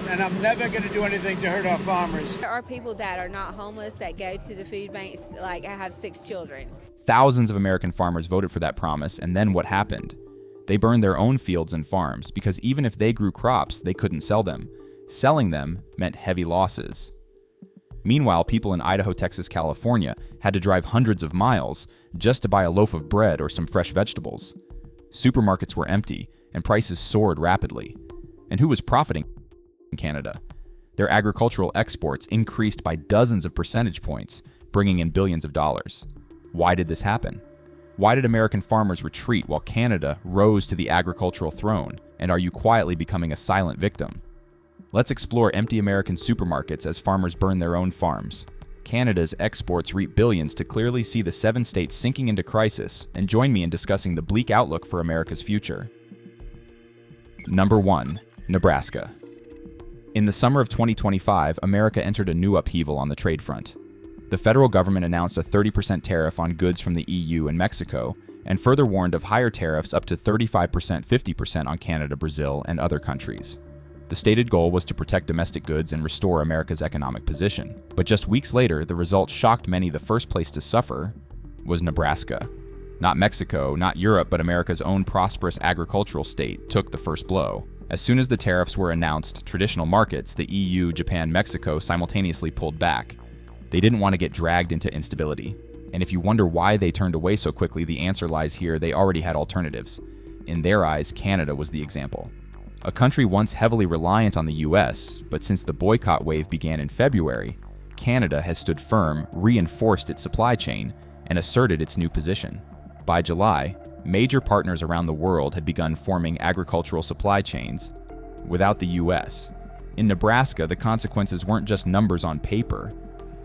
And I'm never going to do anything to hurt our farmers. There are people that are not homeless that go to the food banks, like I have 6 children. Thousands of American farmers voted for that promise, and then what happened? They burned their own fields and farms because even if they grew crops, they couldn't sell them. Selling them meant heavy losses. Meanwhile, people in Idaho, Texas, California had to drive hundreds of miles just to buy a loaf of bread or some fresh vegetables. Supermarkets were empty, and prices soared rapidly. And who was profiting in Canada? Their agricultural exports increased by dozens of percentage points, bringing in billions of dollars. Why did this happen? Why did American farmers retreat while Canada rose to the agricultural throne? And are you quietly becoming a silent victim? Let's explore empty American supermarkets as farmers burn their own farms. Canada's exports reap billions to clearly see the 7 states sinking into crisis, and join me in discussing the bleak outlook for America's future. Number 1. Nebraska. In the summer of 2025, America entered a new upheaval on the trade front. The federal government announced a 30% tariff on goods from the EU and Mexico, and further warned of higher tariffs up to 35%, 50% on Canada, Brazil, and other countries. The stated goal was to protect domestic goods and restore America's economic position. But just weeks later, the result shocked many. The first place to suffer was Nebraska. Not Mexico, not Europe, but America's own prosperous agricultural state took the first blow. As soon as the tariffs were announced, traditional markets, the EU, Japan, Mexico, simultaneously pulled back. They didn't want to get dragged into instability. And if you wonder why they turned away so quickly, the answer lies here: they already had alternatives. In their eyes, Canada was the example. A country once heavily reliant on the US, but since the boycott wave began in February, Canada has stood firm, reinforced its supply chain, and asserted its new position. By July, major partners around the world had begun forming agricultural supply chains without the US. In Nebraska, the consequences weren't just numbers on paper.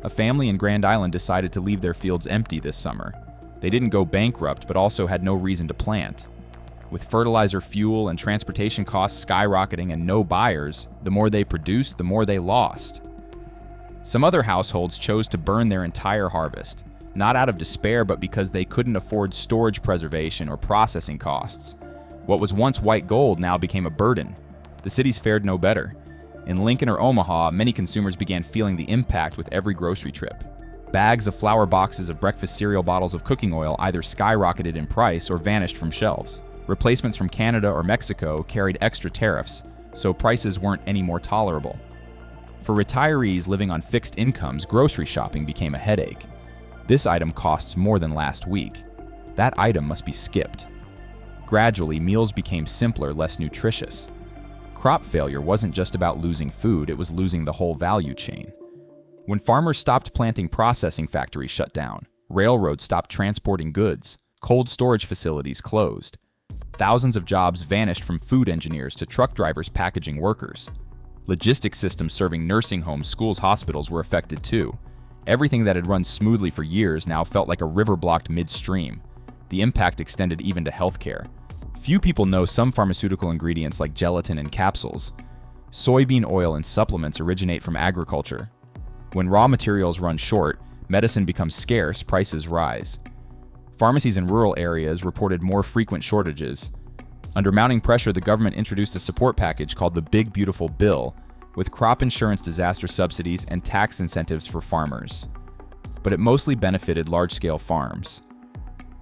A family in Grand Island decided to leave their fields empty this summer. They didn't go bankrupt, but also had no reason to plant. With fertilizer, fuel, and transportation costs skyrocketing and no buyers, the more they produced, the more they lost. Some other households chose to burn their entire harvest, not out of despair, but because they couldn't afford storage preservation or processing costs. What was once white gold now became a burden. The cities fared no better. In Lincoln or Omaha, many consumers began feeling the impact with every grocery trip. Bags of flour, boxes of breakfast cereal, bottles of cooking oil either skyrocketed in price or vanished from shelves. Replacements from Canada or Mexico carried extra tariffs, so prices weren't any more tolerable. For retirees living on fixed incomes, grocery shopping became a headache. This item costs more than last week. That item must be skipped. Gradually, meals became simpler, less nutritious. Crop failure wasn't just about losing food, it was losing the whole value chain. When farmers stopped planting, processing factories shut down. Railroads stopped transporting goods. Cold storage facilities closed. Thousands of jobs vanished, from food engineers to truck drivers packaging workers. Logistics systems serving nursing homes, schools, hospitals were affected too. Everything that had run smoothly for years now felt like a river blocked midstream. The impact extended even to healthcare. Few people know some pharmaceutical ingredients like gelatin and capsules. Soybean oil and supplements originate from agriculture. When raw materials run short, medicine becomes scarce, prices rise. Pharmacies in rural areas reported more frequent shortages. Under mounting pressure, the government introduced a support package called the Big Beautiful Bill, with crop insurance, disaster subsidies, and tax incentives for farmers. But it mostly benefited large-scale farms.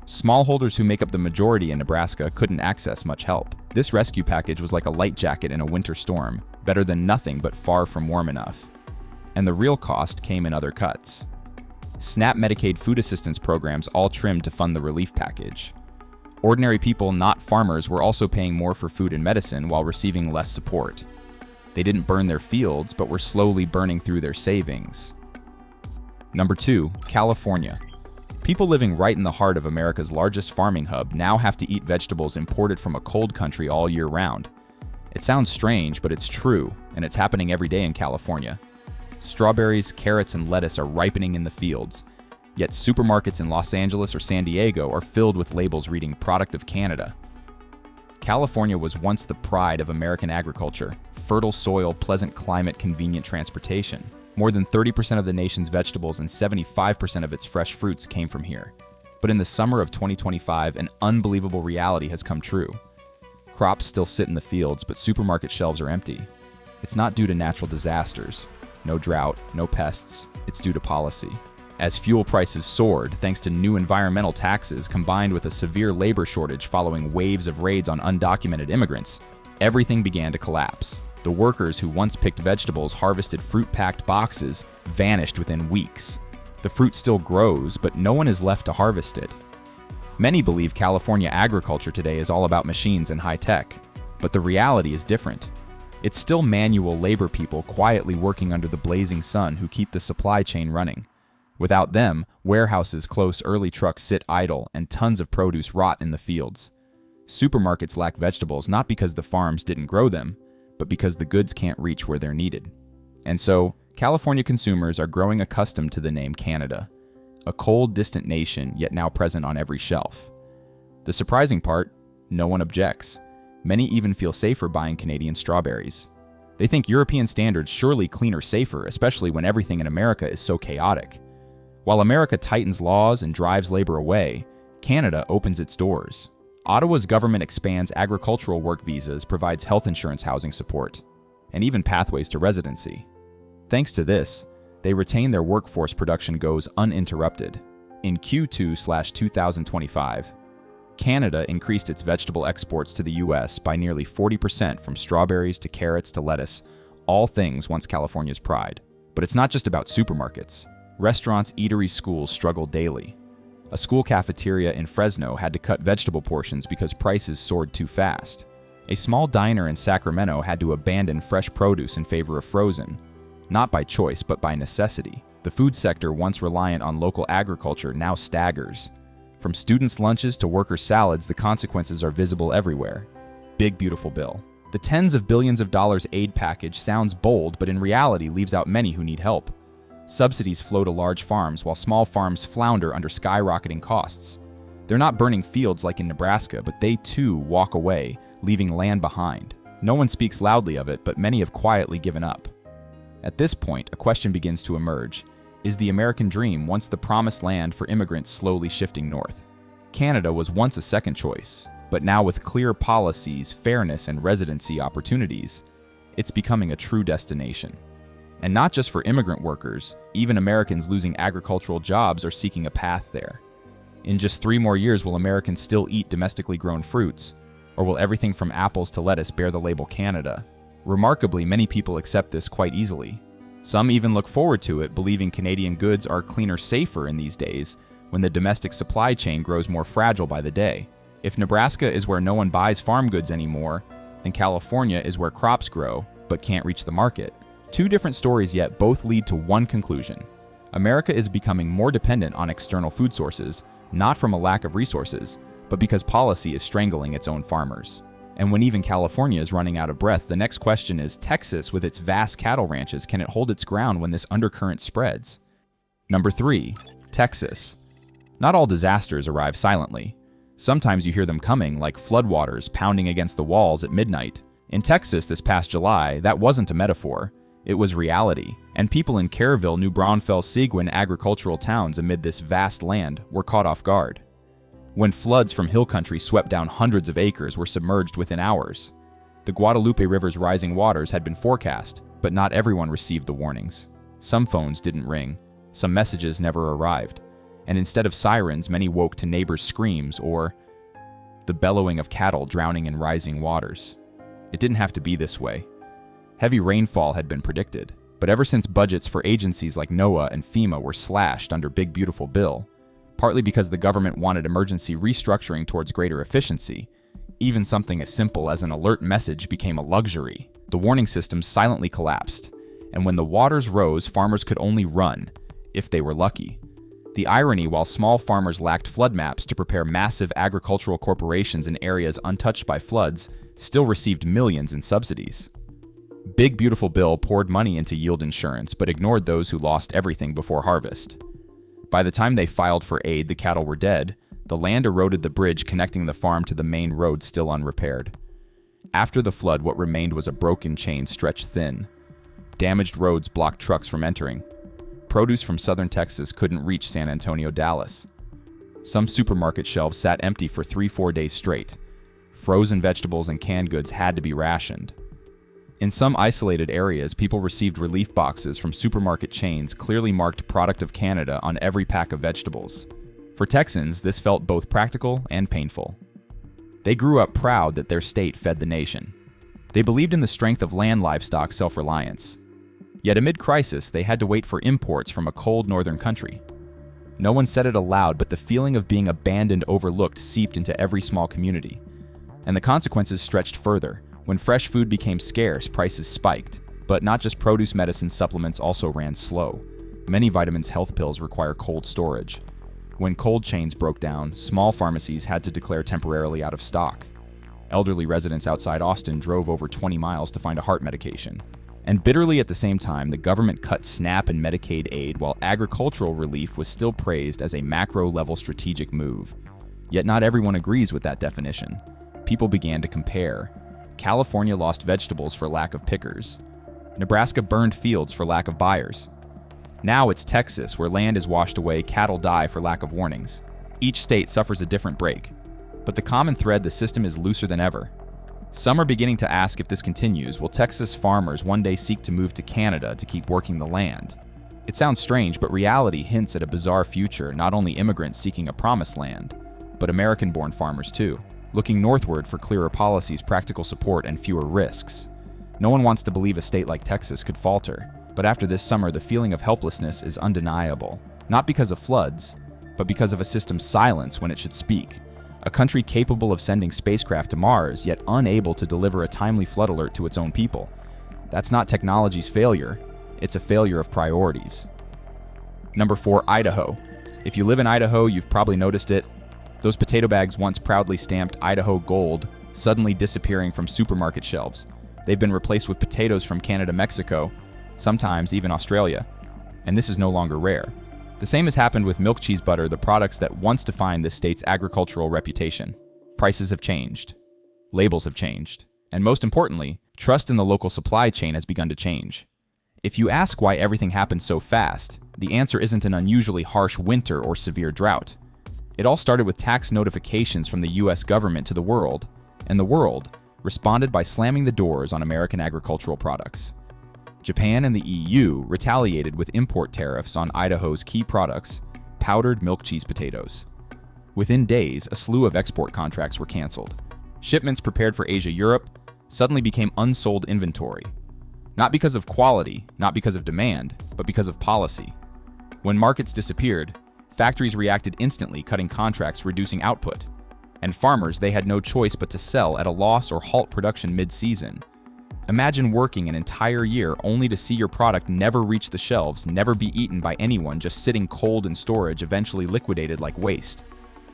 Smallholders, who make up the majority in Nebraska, couldn't access much help. This rescue package was like a light jacket in a winter storm, better than nothing but far from warm enough. And the real cost came in other cuts. SNAP Medicaid food assistance programs all trimmed to fund the relief package. Ordinary people, not farmers, were also paying more for food and medicine while receiving less support. They didn't burn their fields, but were slowly burning through their savings. Number 2, California. People living right in the heart of America's largest farming hub now have to eat vegetables imported from a cold country all year round. It sounds strange, but it's true, and it's happening every day in California. Strawberries, carrots, and lettuce are ripening in the fields, yet supermarkets in Los Angeles or San Diego are filled with labels reading "Product of Canada." California was once the pride of American agriculture: fertile soil, pleasant climate, convenient transportation. More than 30% of the nation's vegetables and 75% of its fresh fruits came from here. But in the summer of 2025, an unbelievable reality has come true. Crops still sit in the fields, but supermarket shelves are empty. It's not due to natural disasters. No drought, no pests. It's due to policy. As fuel prices soared thanks to new environmental taxes combined with a severe labor shortage following waves of raids on undocumented immigrants, everything began to collapse. The workers who once picked vegetables harvested fruit-packed boxes vanished within weeks. The fruit still grows, but no one is left to harvest it. Many believe California agriculture today is all about machines and high tech, but the reality is different. It's still manual labor people quietly working under the blazing sun who keep the supply chain running. Without them, warehouses close, early trucks sit idle, and tons of produce rot in the fields. Supermarkets lack vegetables not because the farms didn't grow them, but because the goods can't reach where they're needed. And so, California consumers are growing accustomed to the name Canada, a cold, distant nation yet now present on every shelf. The surprising part, no one objects. Many even feel safer buying Canadian strawberries. They think European standards surely cleaner, safer, especially when everything in America is so chaotic. While America tightens laws and drives labor away, Canada opens its doors. Ottawa's government expands agricultural work visas, provides health insurance, housing support, and even pathways to residency. Thanks to this, they retain their workforce production goes uninterrupted. In Q2/2025, Canada increased its vegetable exports to the US by nearly 40% from strawberries to carrots to lettuce, all things once California's pride. But it's not just about supermarkets. Restaurants, eateries, schools struggle daily. A school cafeteria in Fresno had to cut vegetable portions because prices soared too fast. A small diner in Sacramento had to abandon fresh produce in favor of frozen, not by choice but by necessity. The food sector, once reliant on local agriculture, now staggers. From students' lunches to workers' salads, the consequences are visible everywhere. Big beautiful bill. The tens of billions of dollars aid package sounds bold, but in reality leaves out many who need help. Subsidies flow to large farms, while small farms flounder under skyrocketing costs. They're not burning fields like in Nebraska, but they too walk away, leaving land behind. No one speaks loudly of it, but many have quietly given up. At this point, a question begins to emerge. Is the American dream once the promised land for immigrants slowly shifting north? Canada was once a second choice, but now with clear policies, fairness, and residency opportunities, it's becoming a true destination. And not just for immigrant workers, even Americans losing agricultural jobs are seeking a path there. In just 3 more years, will Americans still eat domestically grown fruits? Or will everything from apples to lettuce bear the label Canada? Remarkably, many people accept this quite easily. Some even look forward to it, believing Canadian goods are cleaner, safer in these days, when the domestic supply chain grows more fragile by the day. If Nebraska is where no one buys farm goods anymore, then California is where crops grow, but can't reach the market. 2 different stories, yet both lead to one conclusion. America is becoming more dependent on external food sources, not from a lack of resources, but because policy is strangling its own farmers. And when even California is running out of breath, the next question is, Texas, with its vast cattle ranches, can it hold its ground when this undercurrent spreads? Number 3, Texas. Not all disasters arrive silently. Sometimes you hear them coming, like floodwaters pounding against the walls at midnight. In Texas this past July, that wasn't a metaphor. It was reality, and people in Kerrville, New Braunfels, Seguin agricultural towns amid this vast land were caught off guard. When floods from hill country swept down hundreds of acres were submerged within hours. The Guadalupe River's rising waters had been forecast, but not everyone received the warnings. Some phones didn't ring, some messages never arrived, and instead of sirens, many woke to neighbors' screams or the bellowing of cattle drowning in rising waters. It didn't have to be this way. Heavy rainfall had been predicted, but ever since budgets for agencies like NOAA and FEMA were slashed under Big Beautiful Bill, partly because the government wanted emergency restructuring towards greater efficiency, even something as simple as an alert message became a luxury. The warning systems silently collapsed, and when the waters rose, farmers could only run, if they were lucky. The irony, while small farmers lacked flood maps to prepare massive agricultural corporations in areas untouched by floods, still received millions in subsidies. Big Beautiful Bill poured money into yield insurance, but ignored those who lost everything before harvest. By the time they filed for aid, the cattle were dead. The land eroded the bridge connecting the farm to the main road still unrepaired. After the flood, what remained was a broken chain stretched thin. Damaged roads blocked trucks from entering. Produce from southern Texas couldn't reach San Antonio, Dallas. Some supermarket shelves sat empty for 3-4 days straight. Frozen vegetables and canned goods had to be rationed. In some isolated areas, people received relief boxes from supermarket chains clearly marked Product of Canada on every pack of vegetables. For Texans, this felt both practical and painful. They grew up proud that their state fed the nation. They believed in the strength of land livestock self-reliance. Yet amid crisis, they had to wait for imports from a cold northern country. No one said it aloud, but the feeling of being abandoned, overlooked, seeped into every small community. And the consequences stretched further. When fresh food became scarce, prices spiked. But not just produce, medicine, supplements also ran slow. Many vitamins, health pills require cold storage. When cold chains broke down, small pharmacies had to declare temporarily out of stock. Elderly residents outside Austin drove over 20 miles to find a heart medication. And bitterly at the same time, the government cut SNAP and Medicaid aid while agricultural relief was still praised as a macro-level strategic move. Yet not everyone agrees with that definition. People began to compare. California lost vegetables for lack of pickers. Nebraska burned fields for lack of buyers. Now it's Texas, where land is washed away, cattle die for lack of warnings. Each state suffers a different break. But the common thread, the system is looser than ever. Some are beginning to ask if this continues, will Texas farmers one day seek to move to Canada to keep working the land? It sounds strange, but reality hints at a bizarre future, not only immigrants seeking a promised land, but American-born farmers too, looking northward for clearer policies, practical support, and fewer risks. No one wants to believe a state like Texas could falter, but after this summer, the feeling of helplessness is undeniable, not because of floods, but because of a system's silence when it should speak. A country capable of sending spacecraft to Mars, yet unable to deliver a timely flood alert to its own people. That's not technology's failure, it's a failure of priorities. Number 4, Idaho. If you live in Idaho, you've probably noticed it. Those potato bags once proudly stamped Idaho Gold, suddenly disappearing from supermarket shelves. They've been replaced with potatoes from Canada, Mexico, sometimes even Australia. And this is no longer rare. The same has happened with milk, cheese, butter, the products that once defined this state's agricultural reputation. Prices have changed. Labels have changed. And most importantly, trust in the local supply chain has begun to change. If you ask why everything happened so fast, the answer isn't an unusually harsh winter or severe drought. It all started with tax notifications from the US government to the world, and the world responded by slamming the doors on American agricultural products. Japan and the EU retaliated with import tariffs on Idaho's key products, powdered milk cheese potatoes. Within days, a slew of export contracts were canceled. Shipments prepared for Asia-Europe suddenly became unsold inventory. Not because of quality, not because of demand, but because of policy. When markets disappeared, factories reacted instantly, cutting contracts, reducing output. And farmers, they had no choice but to sell at a loss or halt production mid-season. Imagine working an entire year only to see your product never reach the shelves, never be eaten by anyone, just sitting cold in storage, eventually liquidated like waste.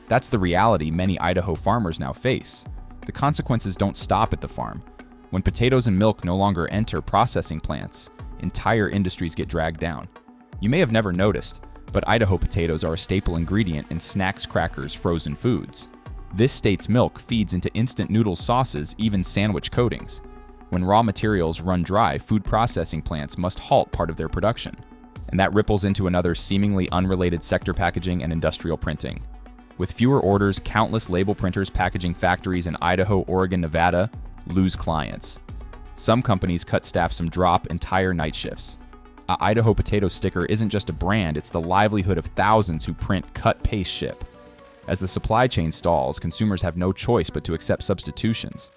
That's the reality many Idaho farmers now face. The consequences don't stop at the farm. When potatoes and milk no longer enter processing plants, entire industries get dragged down. You may have never noticed, but Idaho potatoes are a staple ingredient in snacks, crackers, frozen foods. This state's milk feeds into instant noodles, sauces, even sandwich coatings. When raw materials run dry, food processing plants must halt part of their production. And that ripples into another seemingly unrelated sector, packaging and industrial printing. With fewer orders, countless label printers, packaging factories in Idaho, Oregon, Nevada lose clients. Some companies cut staff, some drop entire night shifts. A Idaho potato sticker isn't just a brand, it's the livelihood of thousands who print, cut, paste, ship. As the supply chain stalls, consumers have no choice but to accept substitutions.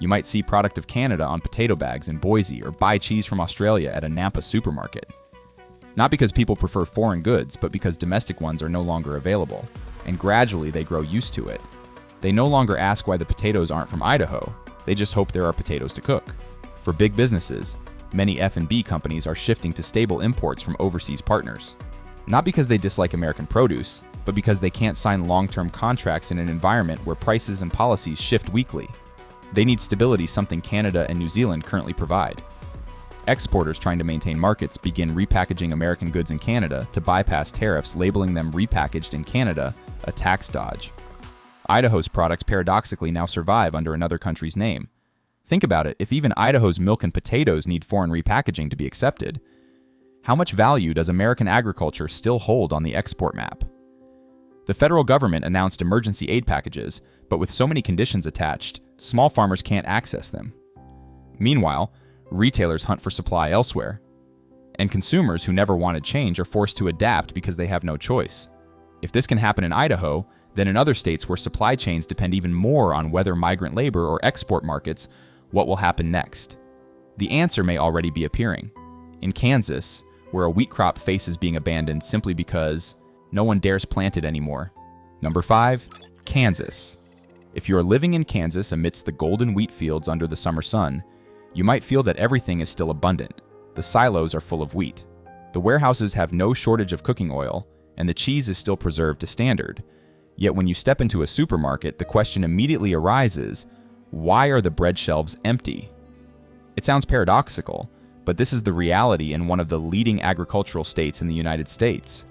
You might see Product of Canada on potato bags in Boise or buy cheese from Australia at a Nampa supermarket. Not because people prefer foreign goods, but because domestic ones are no longer available, and gradually they grow used to it. They no longer ask why the potatoes aren't from Idaho, they just hope there are potatoes to cook. For big businesses, many F&B companies are shifting to stable imports from overseas partners. Not because they dislike American produce, but because they can't sign long-term contracts in an environment where prices and policies shift weekly. They need stability, something Canada and New Zealand currently provide. Exporters trying to maintain markets begin repackaging American goods in Canada to bypass tariffs, labeling them repackaged in Canada, a tax dodge. Idaho's products paradoxically now survive under another country's name. Think about it, if even Idaho's milk and potatoes need foreign repackaging to be accepted, how much value does American agriculture still hold on the export map? The federal government announced emergency aid packages, but with so many conditions attached, small farmers can't access them. Meanwhile, Retailers hunt for supply elsewhere. And consumers who never wanted change are forced to adapt because they have no choice. If this can happen in Idaho, then in other states where supply chains depend even more on whether migrant labor or export markets, what will happen next? The answer may already be appearing. In Kansas, where a wheat crop faces being abandoned simply because no one dares plant it anymore. Number 5, Kansas. If you are living in Kansas amidst the golden wheat fields under the summer sun, you might feel that everything is still abundant. The silos are full of wheat. The warehouses have no shortage of cooking oil, and the cheese is still preserved to standard. Yet when you step into a supermarket, the question immediately arises, why are the bread shelves empty? It sounds paradoxical, but this is the reality in one of the leading agricultural states in the United States.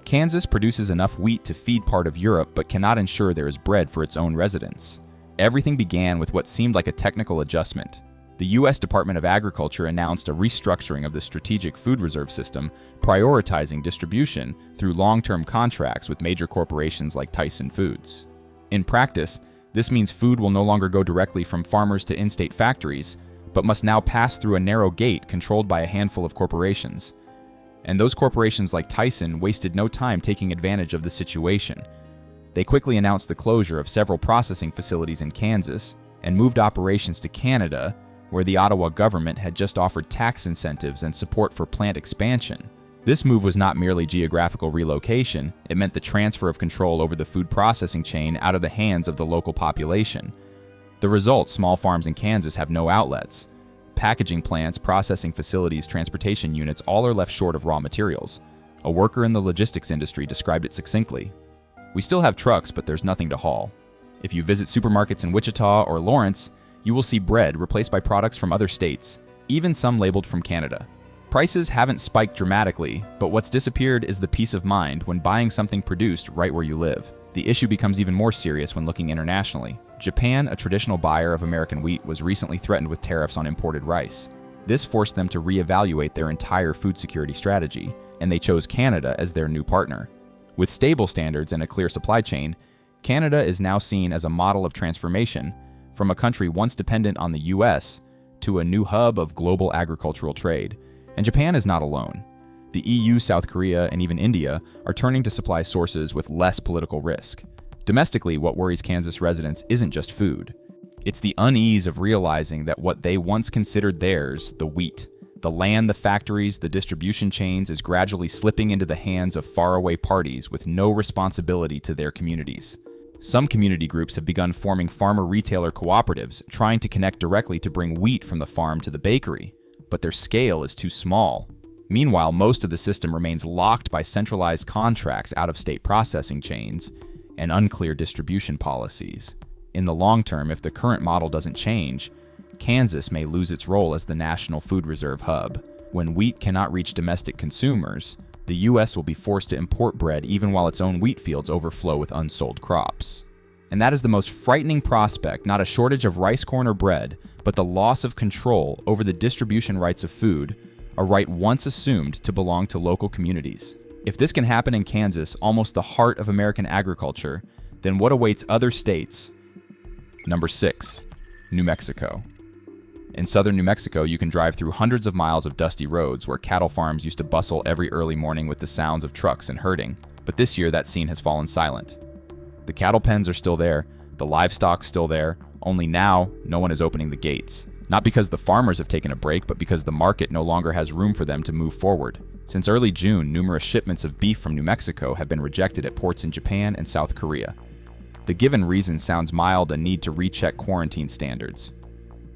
Kansas produces enough wheat to feed part of Europe, but cannot ensure there is bread for its own residents. Everything began with what seemed like a technical adjustment. The U.S. Department of Agriculture announced a restructuring of the Strategic Food Reserve System, prioritizing distribution through long-term contracts with major corporations like Tyson Foods. In practice, this means food will no longer go directly from farmers to in-state factories, but must now pass through a narrow gate controlled by a handful of corporations. And those corporations like Tyson wasted no time taking advantage of the situation. They quickly announced the closure of several processing facilities in Kansas and moved operations to Canada, where the Ottawa government had just offered tax incentives and support for plant expansion. This move was not merely geographical relocation, it meant the transfer of control over the food processing chain out of the hands of the local population. The result, small farms in Kansas have no outlets. Packaging plants, processing facilities, transportation units, all are left short of raw materials. A worker in the logistics industry described it succinctly. We still have trucks, but there's nothing to haul. If you visit supermarkets in Wichita or Lawrence, you will see bread replaced by products from other states, even some labeled from Canada. Prices haven't spiked dramatically, but what's disappeared is the peace of mind when buying something produced right where you live. The issue becomes even more serious when looking internationally. Japan, a traditional buyer of American wheat, was recently threatened with tariffs on imported rice. This forced them to reevaluate their entire food security strategy, and they chose Canada as their new partner. With stable standards and a clear supply chain, Canada is now seen as a model of transformation from a country once dependent on the US to a new hub of global agricultural trade. And Japan is not alone. The EU, South Korea, and even India are turning to supply sources with less political risk. Domestically, what worries Kansas residents isn't just food. It's the unease of realizing that what they once considered theirs, the wheat, the land, the factories, the distribution chains, is gradually slipping into the hands of faraway parties with no responsibility to their communities. Some community groups have begun forming farmer-retailer cooperatives, trying to connect directly to bring wheat from the farm to the bakery, but their scale is too small. Meanwhile, most of the system remains locked by centralized contracts, out-of-state processing chains, and unclear distribution policies. In the long term, if the current model doesn't change, Kansas may lose its role as the national food reserve hub. When wheat cannot reach domestic consumers, the U.S. will be forced to import bread even while its own wheat fields overflow with unsold crops. And that is the most frightening prospect, not a shortage of rice, corn, or bread, but the loss of control over the distribution rights of food, a right once assumed to belong to local communities. If this can happen in Kansas, almost the heart of American agriculture, then what awaits other states? Number 6, New Mexico. In southern New Mexico, you can drive through hundreds of miles of dusty roads where cattle farms used to bustle every early morning with the sounds of trucks and herding, but this year that scene has fallen silent. The cattle pens are still there, the livestock still there, only now no one is opening the gates. Not because the farmers have taken a break, but because the market no longer has room for them to move forward. Since early June, numerous shipments of beef from New Mexico have been rejected at ports in Japan and South Korea. The given reason sounds mild: a need to recheck quarantine standards.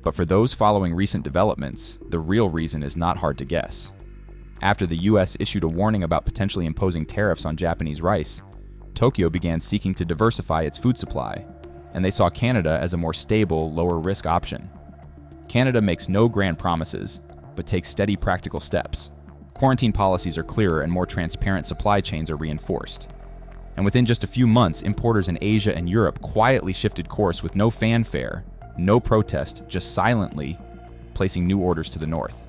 But for those following recent developments, the real reason is not hard to guess. After the US issued a warning about potentially imposing tariffs on Japanese rice, Tokyo began seeking to diversify its food supply, and they saw Canada as a more stable, lower-risk option. Canada makes no grand promises, but takes steady practical steps. Quarantine policies are clearer and more transparent supply chains are reinforced. And within just a few months, importers in Asia and Europe quietly shifted course with no fanfare, no protest, just silently placing new orders to the north.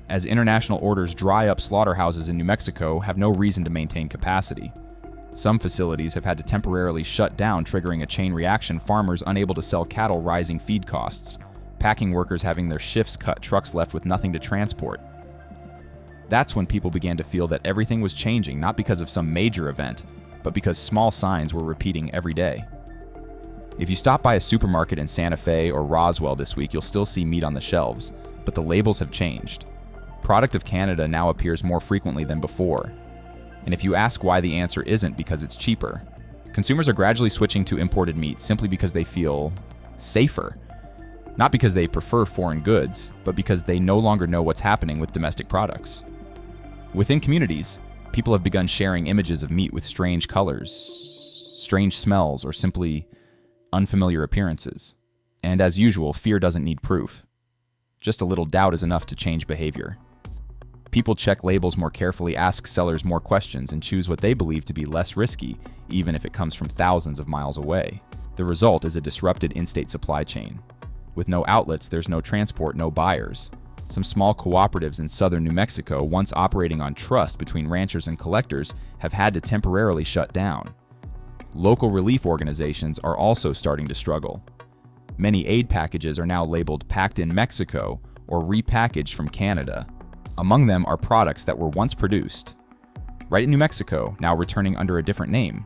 As international orders dry up, slaughterhouses in New Mexico have no reason to maintain capacity. Some facilities have had to temporarily shut down, triggering a chain reaction, farmers unable to sell cattle, rising feed costs. packing workers having their shifts cut, trucks left with nothing to transport. That's when people began to feel that everything was changing, not because of some major event, but because small signs were repeating every day. If you stop by a supermarket in Santa Fe or Roswell this week, you'll still see meat on the shelves, but the labels have changed. Product of Canada now appears more frequently than before. And if you ask why, the answer isn't because it's cheaper. Consumers are gradually switching to imported meat simply because they feel safer. Not because they prefer foreign goods, but because they no longer know what's happening with domestic products. Within communities, people have begun sharing images of meat with strange colors, strange smells, or simply unfamiliar appearances. And as usual, fear doesn't need proof. Just a little doubt is enough to change behavior. People check labels more carefully, ask sellers more questions, and choose what they believe to be less risky, even if it comes from thousands of miles away. The result is a disrupted in-state supply chain. With no outlets, there's no transport, no buyers. Some small cooperatives in southern New Mexico, once operating on trust between ranchers and collectors, have had to temporarily shut down. Local relief organizations are also starting to struggle. Many aid packages are now labeled packed in Mexico or repackaged from Canada. Among them are products that were once produced right in New Mexico, now returning under a different name.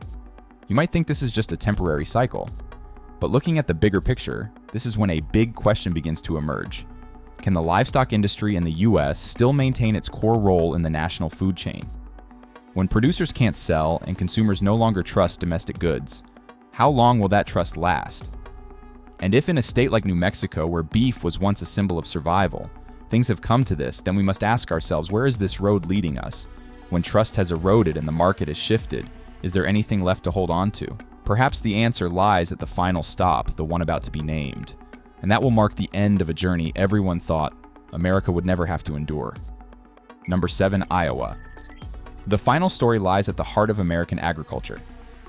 You might think this is just a temporary cycle, but looking at the bigger picture, this is when a big question begins to emerge. Can the livestock industry in the US still maintain its core role in the national food chain? When producers can't sell and consumers no longer trust domestic goods, how long will that trust last? And if in a state like New Mexico, where beef was once a symbol of survival, things have come to this, then we must ask ourselves, where is this road leading us? When trust has eroded and the market has shifted, is there anything left to hold on to? Perhaps the answer lies at the final stop, the one about to be named. And that will mark the end of a journey everyone thought America would never have to endure. Number 7, Iowa. The final story lies at the heart of American agriculture.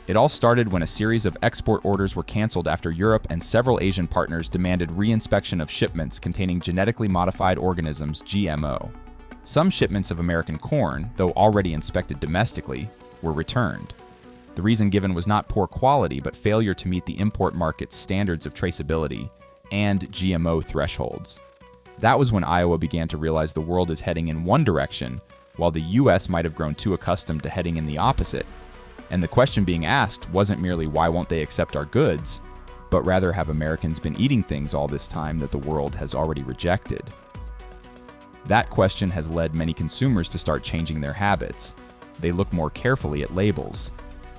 It all started when a series of export orders were canceled after Europe and several Asian partners demanded reinspection of shipments containing genetically modified organisms, GMO. Some shipments of American corn, though already inspected domestically, were returned. The reason given was not poor quality, but failure to meet the import market's standards of traceability and GMO thresholds. That was when Iowa began to realize the world is heading in one direction, while the US might have grown too accustomed to heading in the opposite. And the question being asked wasn't merely why won't they accept our goods, but rather have Americans been eating things all this time that the world has already rejected? That question has led many consumers to start changing their habits. They look more carefully at labels.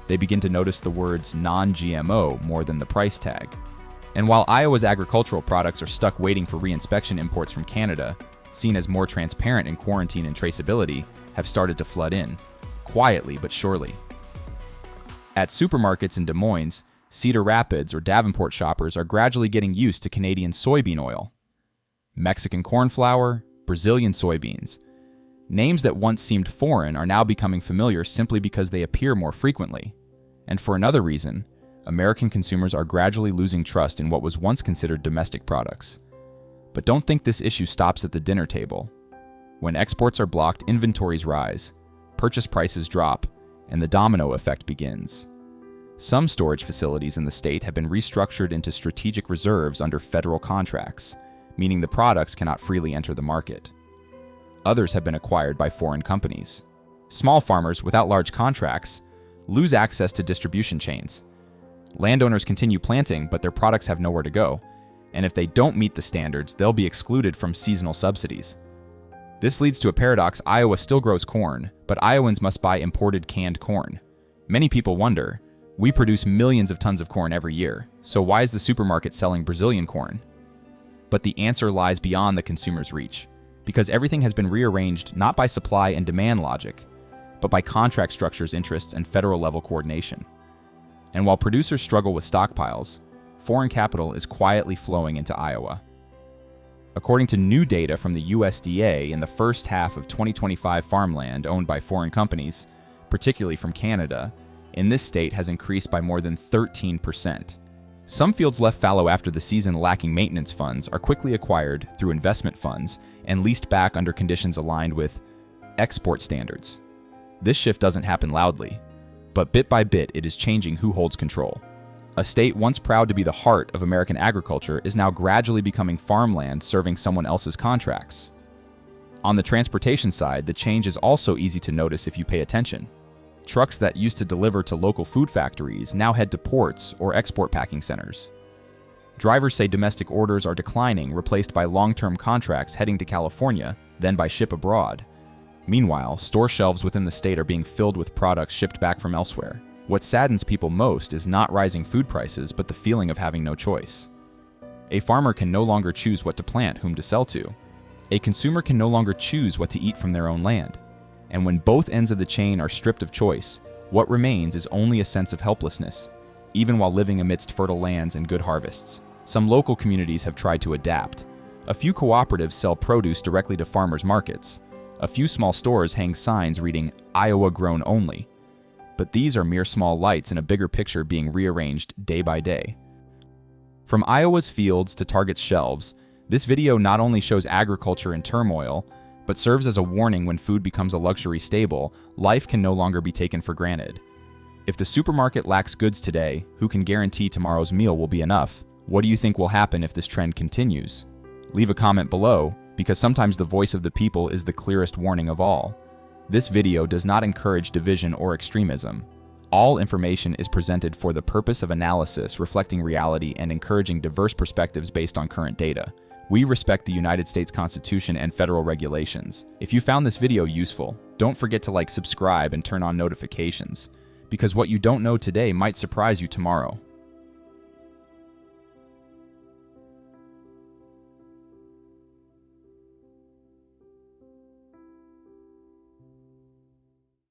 They begin to notice the words non-GMO more than the price tag. And while Iowa's agricultural products are stuck waiting for reinspection, imports from Canada, seen as more transparent in quarantine and traceability, have started to flood in, quietly but surely. At supermarkets in Des Moines, Cedar Rapids, or Davenport shoppers are gradually getting used to Canadian soybean oil, Mexican corn flour, Brazilian soybeans. Names that once seemed foreign are now becoming familiar simply because they appear more frequently. And for another reason, American consumers are gradually losing trust in what was once considered domestic products. But don't think this issue stops at the dinner table. When exports are blocked, inventories rise, purchase prices drop, and the domino effect begins. Some storage facilities in the state have been restructured into strategic reserves under federal contracts, meaning the products cannot freely enter the market. Others have been acquired by foreign companies. Small farmers without large contracts lose access to distribution chains. Landowners continue planting, but their products have nowhere to go, and if they don't meet the standards, they'll be excluded from seasonal subsidies. This leads to a paradox. Iowa still grows corn, but Iowans must buy imported canned corn. Many people wonder, we produce millions of tons of corn every year, so why is the supermarket selling Brazilian corn? But the answer lies beyond the consumer's reach, because everything has been rearranged not by supply and demand logic, but by contract structures, interests, and federal-level coordination. And while producers struggle with stockpiles, foreign capital is quietly flowing into Iowa. According to new data from the USDA, in the first half of 2025, farmland owned by foreign companies, particularly from Canada, in this state has increased by more than 13%. Some fields left fallow after the season lacking maintenance funds are quickly acquired through investment funds and leased back under conditions aligned with export standards. This shift doesn't happen loudly, but bit by bit it is changing who holds control. A state once proud to be the heart of American agriculture is now gradually becoming farmland serving someone else's contracts. On the transportation side, the change is also easy to notice if you pay attention. Trucks that used to deliver to local food factories now head to ports or export packing centers. Drivers say domestic orders are declining, replaced by long-term contracts heading to California, then by ship abroad. Meanwhile, store shelves within the state are being filled with products shipped back from elsewhere. What saddens people most is not rising food prices, but the feeling of having no choice. A farmer can no longer choose what to plant, whom to sell to. A consumer can no longer choose what to eat from their own land. And when both ends of the chain are stripped of choice, what remains is only a sense of helplessness, even while living amidst fertile lands and good harvests. Some local communities have tried to adapt. A few cooperatives sell produce directly to farmers' markets. A few small stores hang signs reading, "Iowa grown only." But these are mere small lights in a bigger picture being rearranged day by day. From Iowa's fields to Target's shelves, this video not only shows agriculture in turmoil, but serves as a warning when food becomes a luxury staple, life can no longer be taken for granted. If the supermarket lacks goods today, who can guarantee tomorrow's meal will be enough? What do you think will happen if this trend continues? Leave a comment below, because sometimes the voice of the people is the clearest warning of all. This video does not encourage division or extremism. All information is presented for the purpose of analysis, reflecting reality and encouraging diverse perspectives based on current data. We respect the United States Constitution and federal regulations. If you found this video useful, don't forget to subscribe and turn on notifications, because what you don't know today might surprise you tomorrow.